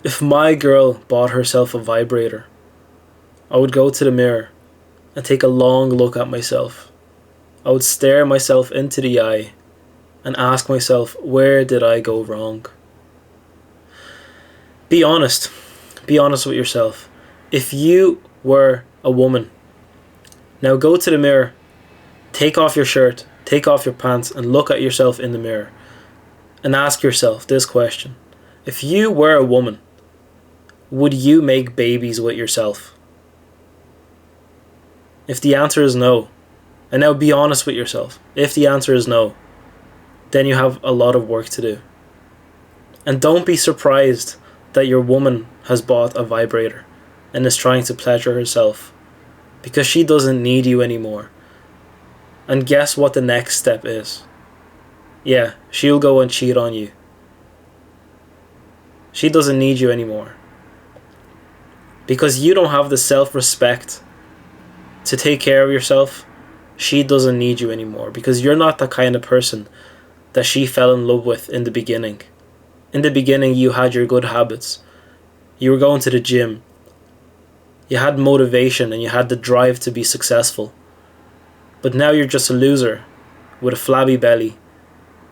If my girl bought herself a vibrator, I would go to the mirror and take a long look at myself. I would stare myself into the eye and ask myself, where did I go wrong? Be honest. Be honest with yourself. If you were a woman, now go to the mirror, take off your shirt, take off your pants, and look at yourself in the mirror and ask yourself this question. If you were a woman, would you make babies with yourself? If the answer is no, and now be honest with yourself, if the answer is no, then you have a lot of work to do. And don't be surprised that your woman has bought a vibrator and is trying to pleasure herself, because she doesn't need you anymore. And guess what the next step is? Yeah, she'll go and cheat on you. She doesn't need you anymore. Because you don't have the self-respect to take care of yourself, she doesn't need you anymore. Because you're not the kind of person that she fell in love with in the beginning. In the beginning, you had your good habits. You were going to the gym. You had motivation and you had the drive to be successful. But now you're just a loser with a flabby belly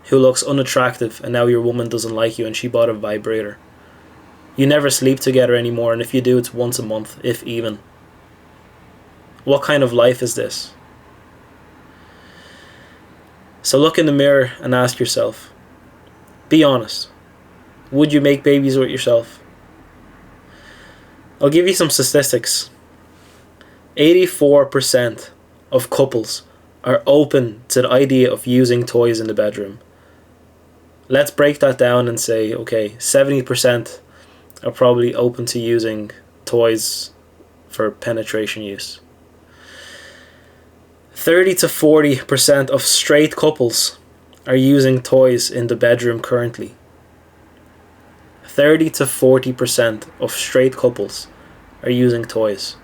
who looks unattractive, and now your woman doesn't like you and she bought a vibrator. You never sleep together anymore, and if you do, it's once a month, if even. What kind of life is this? So look in the mirror and ask yourself, be honest, would you make babies with yourself? I'll give you some statistics. 84% of couples are open to the idea of using toys in the bedroom. Let's break that down and say, okay, 70% are probably open to using toys for penetration use. 30 to 40% of straight couples are using toys in the bedroom currently. 30 to 40% of straight couples are using toys.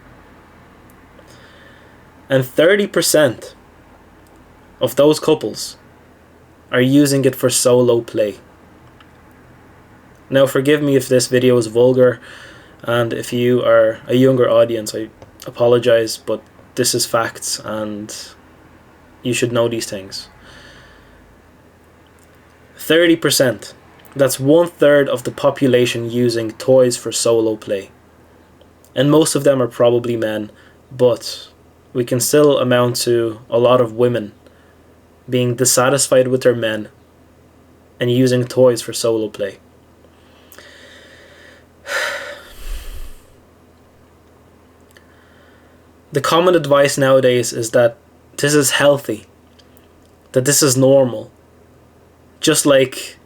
And 30% of those couples are using it for solo play. Now forgive me if this video is vulgar, and if you are a younger audience, I apologize, but this is facts and you should know these things. 30%, that's 1/3 of the population using toys for solo play. And most of them are probably men, but we can still amount to a lot of women being dissatisfied with their men and using toys for solo play. The common advice nowadays is that this is healthy, that this is normal. Just like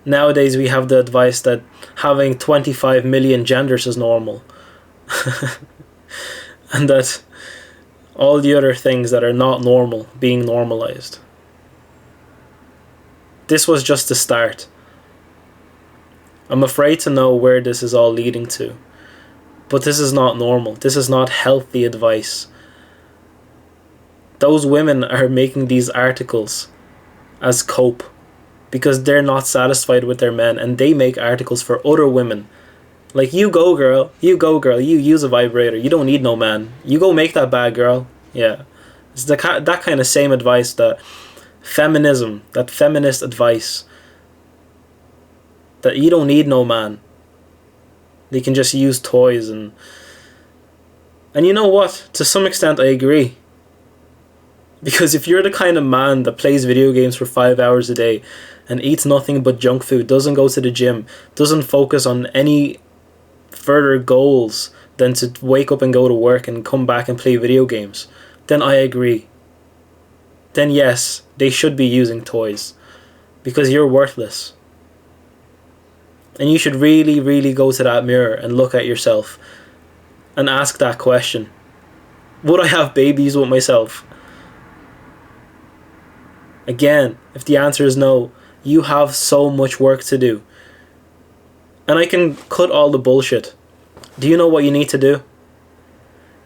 nowadays we have the advice that having 25 million genders is normal. And that all the other things that are not normal being normalized. This was just the start. I'm afraid to know where this is all leading to. But this is not normal. This is not healthy advice. Those women are making these articles as cope because they're not satisfied with their men, and they make articles for other women. Like, you go girl, you use a vibrator, you don't need no man. You go make that bag, girl. Yeah. It's that kind of same advice, that feminism, that feminist advice, that you don't need no man. They can just use toys and you know what? To some extent I agree. Because if you're the kind of man that plays video games for 5 hours a day and eats nothing but junk food, doesn't go to the gym, doesn't focus on any further goals than to wake up and go to work and come back and play video games, then I agree. Then yes, they should be using toys. Because you're worthless. And you should really, really go to that mirror and look at yourself and ask that question. Would I have babies with myself? Again, if the answer is no, you have so much work to do. And I can cut all the bullshit. Do you know what you need to do?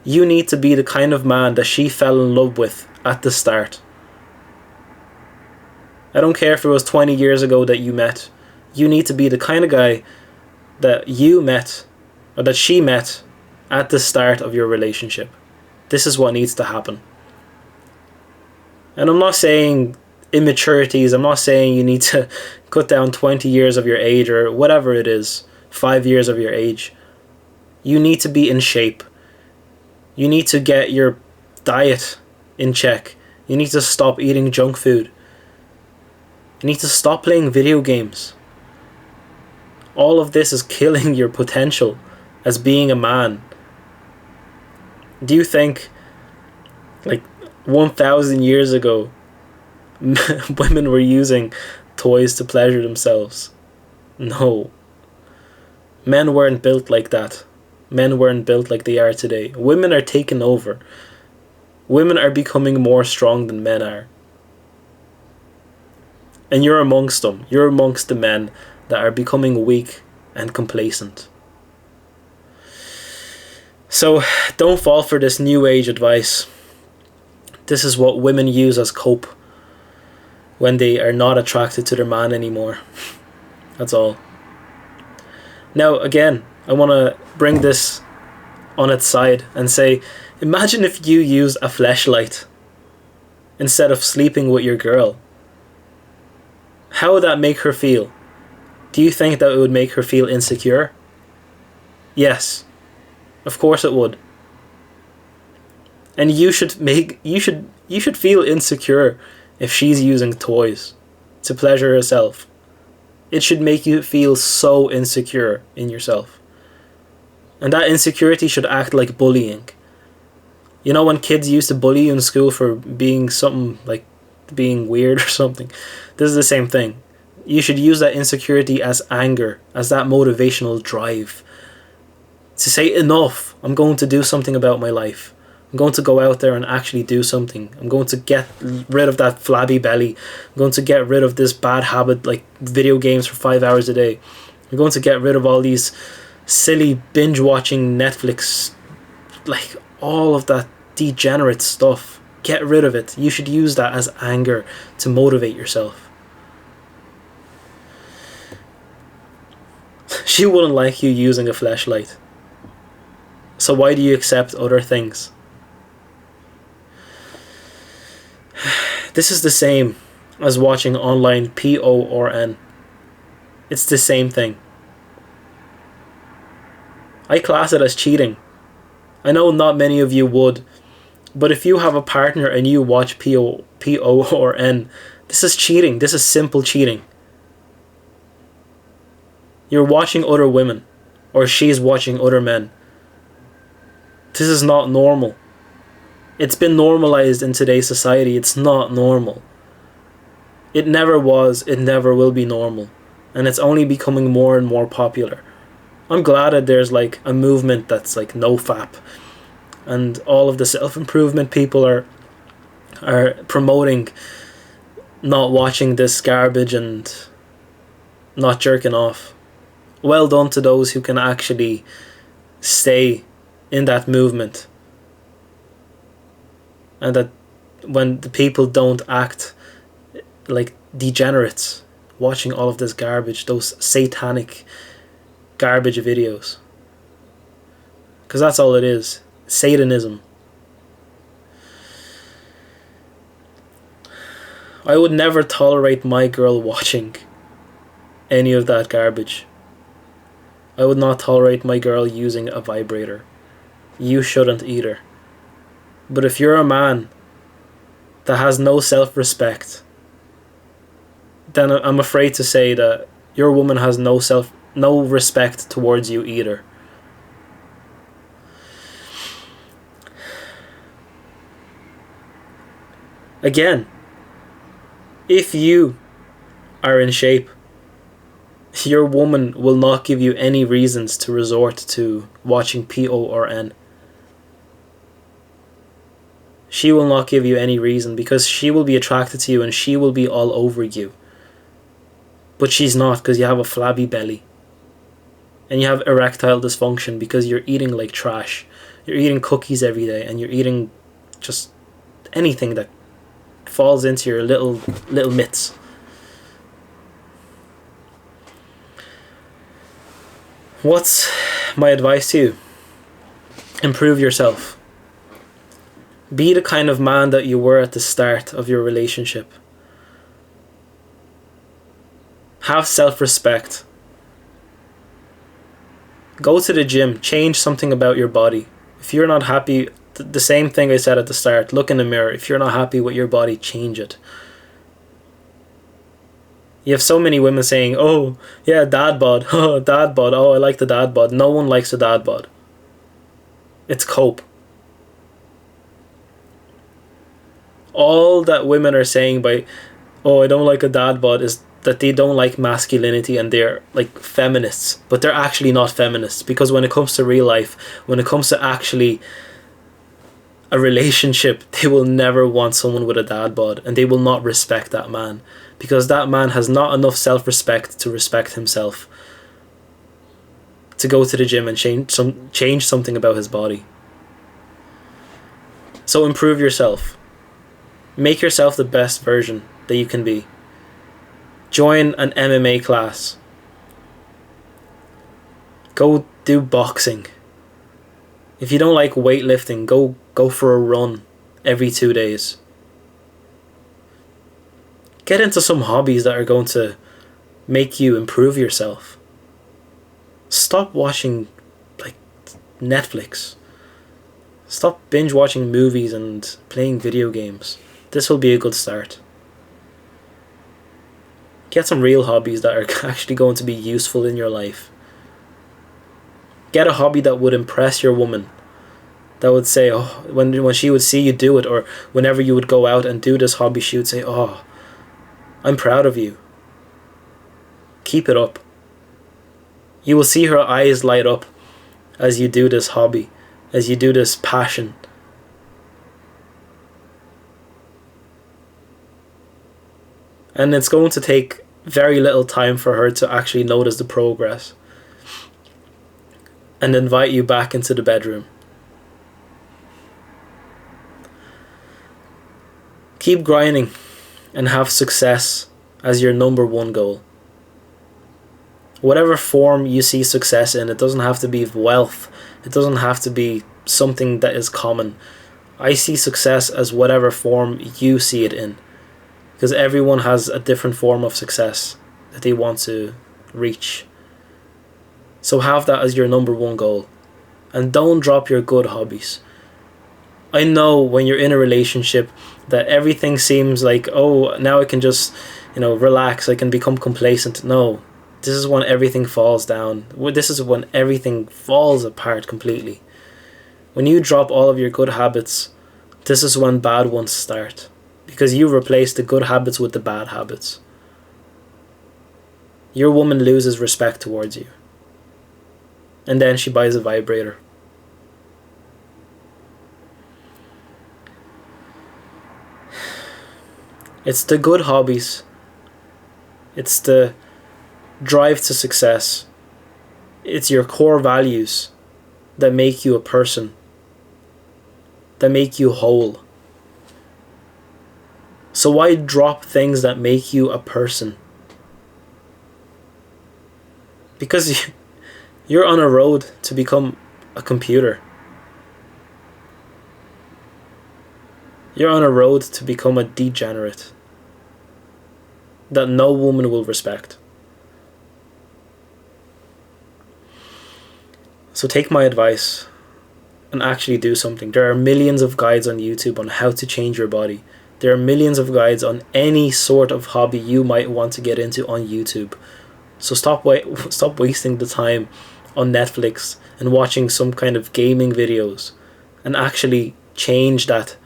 You need to be the kind of man that she fell in love with at the start. I don't care if it was 20 years ago that you met. You need to be the kind of guy that you met, or that she met at the start of your relationship. This is what needs to happen. And I'm not saying immaturities, I'm not saying you need to cut down 20 years of your age or whatever it is, 5 years of your age. You need to be in shape. You need to get your diet in check. You need to stop eating junk food. You need to stop playing video games. All of this is killing your potential as being a man. Do you think, like 1,000 years ago, women were using toys to pleasure themselves? No. Men weren't built like that. Men weren't built like they are today. Women are taking over. Women are becoming more strong than men are. And you're amongst them. You're amongst the men that are becoming weak and complacent. So don't fall for this new age advice. This is what women use as cope when they are not attracted to their man anymore. That's all. Now again, I want to bring this on its side and say, imagine if you used a fleshlight instead of sleeping with your girl. How would that make her feel? Do you think that it would make her feel insecure? Yes, of course it would. And you should feel insecure if she's using toys to pleasure herself. It should make you feel so insecure in yourself. And that insecurity should act like bullying. You know when kids used to bully you in school for being something, like being weird or something? This is the same thing. You should use that insecurity as anger, as that motivational drive. To say, enough, I'm going to do something about my life. I'm going to go out there and actually do something. I'm going to get rid of that flabby belly. I'm going to get rid of this bad habit like video games for 5 hours a day. I'm going to get rid of all these silly binge watching Netflix, like all of that degenerate stuff. Get rid of it. You should use that as anger to motivate yourself. She wouldn't like you using a fleshlight. So why do you accept other things? This is the same as watching online porn. It's the same thing. I class it as cheating. I know not many of you would, but if you have a partner and you watch porn, this is cheating. This is simple cheating. You're watching other women, or she's watching other men. This is not normal. It's been normalized in today's society. It's not normal. It never was, it never will be normal. And it's only becoming more and more popular. I'm glad that there's like a movement that's like NoFap. And all of the self-improvement people are promoting not watching this garbage and not jerking off. Well done to those who can actually stay in that movement. And that when the people don't act like degenerates watching all of this garbage, those satanic garbage videos. Because that's all it is. Satanism. I would never tolerate my girl watching any of that garbage. I would not tolerate my girl using a vibrator. You shouldn't either. But if you're a man that has no self-respect, then I'm afraid to say that your woman has no respect towards you either. Again, if you are in shape, your woman will not give you any reasons to resort to watching porn. She will not give you any reason because she will be attracted to you and she will be all over you. But she's not, because you have a flabby belly. And you have erectile dysfunction because you're eating like trash. You're eating cookies every day and you're eating just anything that falls into your little mitts. What's my advice to you? Improve yourself. Be the kind of man that you were at the start of your relationship. Have self-respect. Go to the gym. Change something about your body. If you're not happy, the same thing I said at the start, look in the mirror. If you're not happy with your body, change it. You have so many women saying, oh, yeah, dad bod. Oh, dad bod. Oh, I like the dad bod. No one likes a dad bod. It's cope. All that women are saying by, oh, I don't like a dad bod, is that they don't like masculinity and they're like feminists. But they're actually not feminists, because when it comes to real life, when it comes to actually a relationship, they will never want someone with a dad bod, and they will not respect that man, because that man has not enough self-respect to respect himself, to go to the gym and change something about his body. So improve yourself. Make yourself the best version that you can be. Join an MMA class. Go do boxing. If you don't like weightlifting, go for a run every 2 days. Get into some hobbies that are going to make you improve yourself. Stop watching like Netflix. Stop binge watching movies and playing video games. This will be a good start. Get some real hobbies that are actually going to be useful in your life. Get a hobby that would impress your woman. That would say, oh, when she would see you do it, or whenever you would go out and do this hobby, she would say, oh, I'm proud of you. Keep it up. You will see her eyes light up as you do this hobby, as you do this passion. And it's going to take very little time for her to actually notice the progress and invite you back into the bedroom. Keep grinding and have success as your number one goal. Whatever form you see success in, it doesn't have to be wealth. It doesn't have to be something that is common. I see success as whatever form you see it in, because everyone has a different form of success that they want to reach. So have that as your number one goal, and don't drop your good hobbies. I know when you're in a relationship that everything seems like, oh, now I can just, relax, I can become complacent. No, this is when everything falls down. This is when everything falls apart completely. When you drop all of your good habits, this is when bad ones start, because you replace the good habits with the bad habits. Your woman loses respect towards you, and then she buys a vibrator. It's the good hobbies. It's the drive to success. It's your core values that make you a person, that make you whole. So why drop things that make you a person? Because you're on a road to become a computer. You're on a road to become a degenerate that no woman will respect. So take my advice and actually do something. There are millions of guides on YouTube on how to change your body. There are millions of guides on any sort of hobby you might want to get into on YouTube. So stop wasting the time on Netflix and watching some kind of gaming videos, and actually change that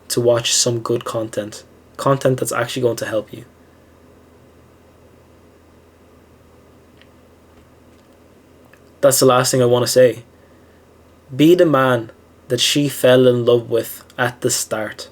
to watch some good content that's actually going to help you. That's the last thing I want to say. Be the man that she fell in love with at the start.